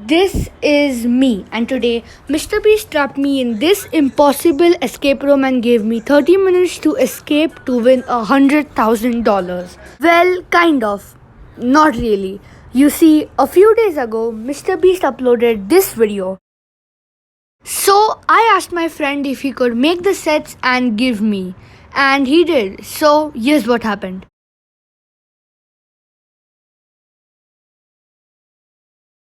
This is me, and today MrBeast trapped me in this impossible escape room and gave me 30 minutes to escape to win $100,000. Well, kind of. Not really. You see, a few days ago, MrBeast uploaded this video. So I asked my friend if he could make the sets and give me, and he did. So here's what happened.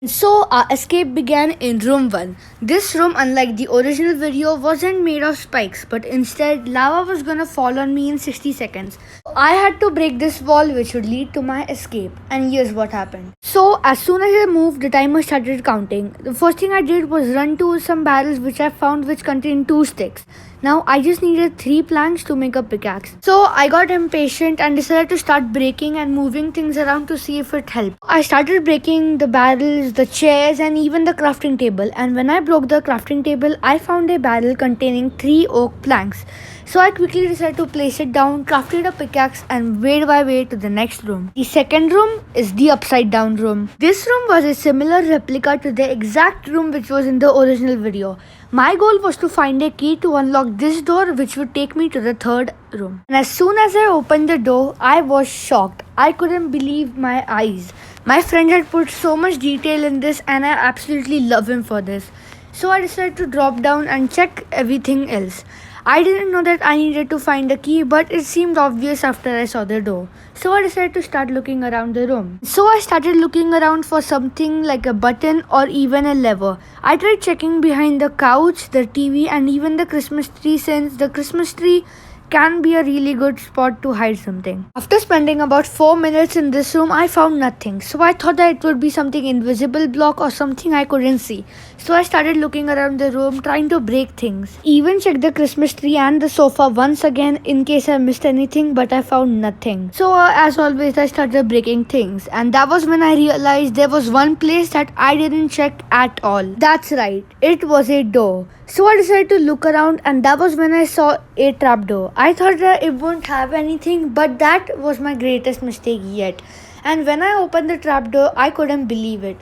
So our escape began in room 1. This room, unlike the original video, wasn't made of spikes, but instead lava was gonna fall on me in 60 seconds. I had to break this wall which would lead to my escape, and here's what happened. So as soon as I moved, the timer started counting. The first thing I did was run to some barrels which I found which contained 2 sticks. Now I just needed 3 planks to make a pickaxe. So I got impatient and decided to start breaking and moving things around to see if it helped. I started breaking the barrels, the chairs, and even the crafting table, and when I broke the crafting table, I found a barrel containing 3 oak planks. So I quickly decided to place it down, crafted a pickaxe, and made my way to the next room. The second room is the upside down room. This room was a similar replica to the exact room which was in the original video. My goal was to find a key to unlock this door which would take me to the third room. And as soon as I opened the door, I was shocked. I couldn't believe my eyes. My friend had put so much detail in this and I absolutely love him for this. So I decided to drop down and check everything else. I didn't know that I needed to find a key, but it seemed obvious after I saw the door. So I decided to start looking around the room. So I started looking around for something like a button or even a lever. I tried checking behind the couch, the TV, and even the Christmas tree, since the Christmas tree can be a really good spot to hide something. After spending about 4 minutes in this room, I found nothing. So I thought that it would be something invisible block or something I couldn't see. So I started looking around the room trying to break things. Even checked the Christmas tree and the sofa once again in case I missed anything, but I found nothing. So as always, I started breaking things, and that was when I realized there was one place that I didn't check at all. That's right, it was a door. So I decided to look around, and that was when I saw a trapdoor. I thought that it wouldn't have anything, but that was my greatest mistake yet. And when I opened the trapdoor, I couldn't believe it.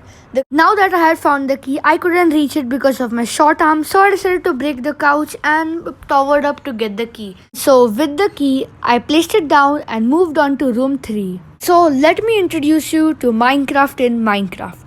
Now that I had found the key, I couldn't reach it because of my short arm, so I decided to break the couch and towered up to get the key. So with the key, I placed it down and moved on to room 3. So let me introduce you to Minecraft in Minecraft.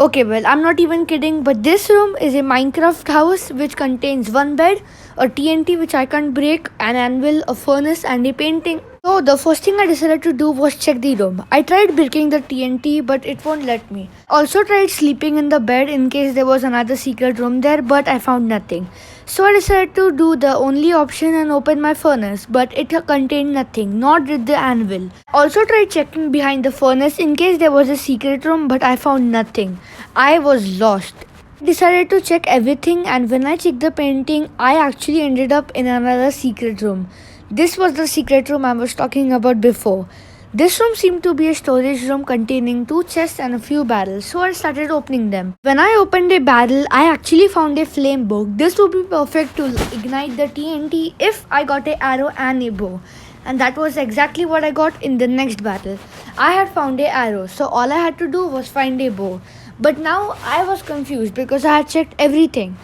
Okay, well, I'm not even kidding, but this room is a Minecraft house which contains one bed, a TNT which I can't break, an anvil, a furnace, and a painting. So the first thing I decided to do was check the room. I tried breaking the TNT, but it won't let me. Also tried sleeping in the bed in case there was another secret room there, but I found nothing. So I decided to do the only option and open my furnace, but it contained nothing, nor did the anvil. Also tried checking behind the furnace in case there was a secret room, but I found nothing. I was lost. I decided to check everything, and when I checked the painting, I actually ended up in another secret room. This was the secret room I was talking about before. This room seemed to be a storage room containing 2 chests and a few barrels, so I started opening them. When I opened a barrel, I actually found a flame bow. This would be perfect to ignite the TNT if I got an arrow and a bow. And that was exactly what I got in the next battle. I had found a arrow, so all I had to do was find a bow. But now I was confused because I had checked everything.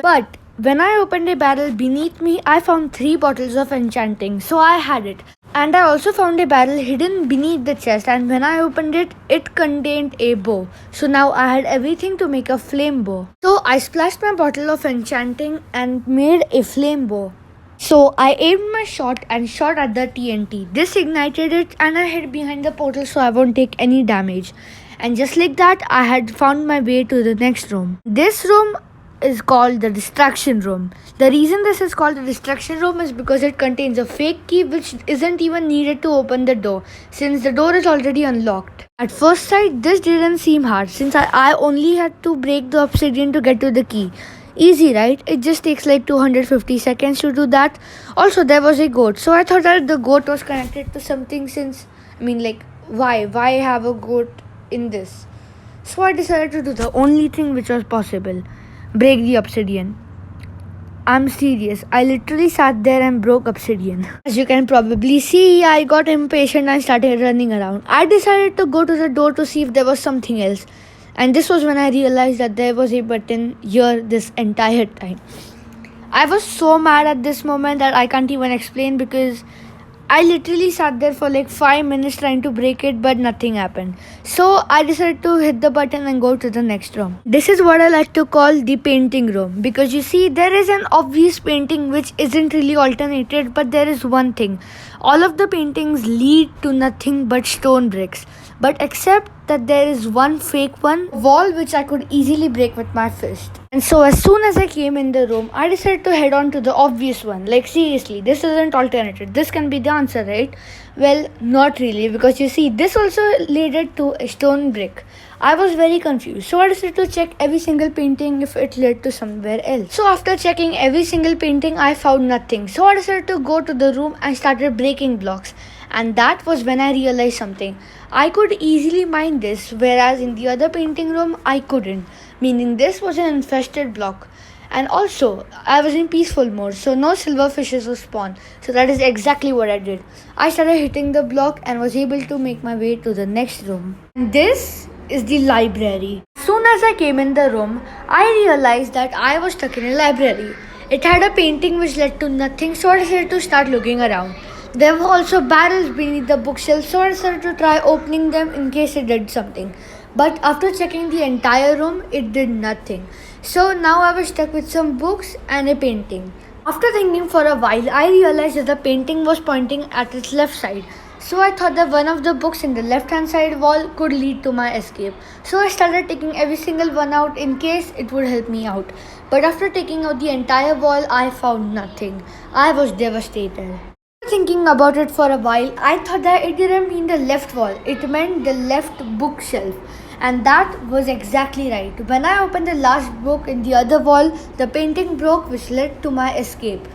But when I opened a barrel beneath me, I found 3 bottles of enchanting, so I had it. And I also found a barrel hidden beneath the chest, and when I opened it, it contained a bow. So now I had everything to make a flame bow. So I splashed my bottle of enchanting and made a flame bow. So I aimed my shot and shot at the TNT. This ignited it and I hid behind the portal so I won't take any damage. And just like that, I had found my way to the next room. This room is called the distraction room. The reason this is called the distraction room is because it contains a fake key which isn't even needed to open the door, since the door is already unlocked. At first sight, this didn't seem hard since I only had to break the obsidian to get to the key. Easy, right? It just takes like 250 seconds to do that. Also, there was a goat, so I thought that the goat was connected to something, since why have a goat in this? So I decided to do the only thing which was possible: break the obsidian. I'm serious, I literally sat there and broke obsidian. As you can probably see, I got impatient and started running around. I decided to go to the door to see if there was something else. And this was when I realized that there was a button here this entire time. I was so mad at this moment that I can't even explain, because I literally sat there for like 5 minutes trying to break it, but nothing happened. So I decided to hit the button and go to the next room. This is what I like to call the painting room, because you see, there is an obvious painting which isn't really alternated, but there is one thing. All of the paintings lead to nothing but stone bricks, but except that there is one fake one wall which I could easily break with my fist. And so as soon as I came in the room, I decided to head on to the obvious one. Like seriously, this isn't alternated. This can be the answer, right? Well, not really, because you see, this also led to a stone brick. I was very confused, so I decided to check every single painting if it led to somewhere else. So after checking every single painting, I found nothing. So I decided to go to the room and started breaking blocks. And that was when I realized something. I could easily mine this, whereas in the other painting room, I couldn't. Meaning this was an infested block. And also, I was in peaceful mode, so no silverfishes would spawn. So that is exactly what I did. I started hitting the block and was able to make my way to the next room. And this is the library. As soon as I came in the room, I realized that I was stuck in a library. It had a painting which led to nothing, so I decided to start looking around. There were also barrels beneath the bookshelf, so I decided to try opening them in case it did something. But after checking the entire room, it did nothing. So now I was stuck with some books and a painting. After thinking for a while, I realized that the painting was pointing at its left side. So I thought that one of the books in the left hand side wall could lead to my escape. So I started taking every single one out in case it would help me out. But after taking out the entire wall, I found nothing. I was devastated. Thinking about it for a while, I thought that it didn't mean the left wall, it meant the left bookshelf. And that was exactly right. When I opened the last book in the other wall, the painting broke, which led to my escape.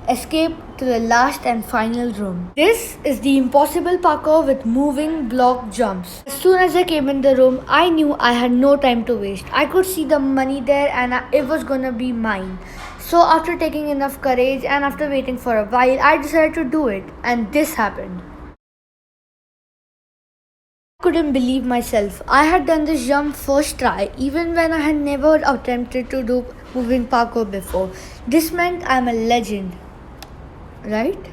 Escape to the last and final room. This is the impossible parkour with moving block jumps. As soon as I came in the room, I knew I had no time to waste. I could see the money there and it was gonna be mine. So after taking enough courage and after waiting for a while, I decided to do it, and this happened. I couldn't believe myself. I had done this jump first try, even when I had never attempted to do moving parkour before. This meant I'm a legend, right?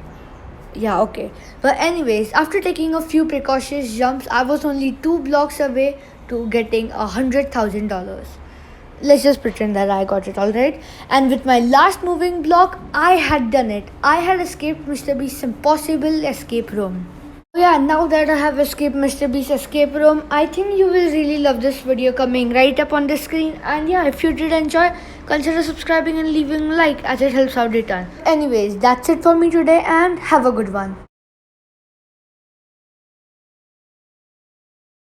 Yeah, okay. But anyways, after taking a few precautious jumps, I was only 2 blocks away to getting $100,000. Let's just pretend that I got it, alright? And with my last moving block, I had done it. I had escaped MrBeast's impossible escape room. So yeah, now that I have escaped MrBeast's escape room, I think you will really love this video coming right up on the screen. And yeah, if you did enjoy, consider subscribing and leaving a like, as it helps out a ton. Anyways, that's it for me today, and have a good one.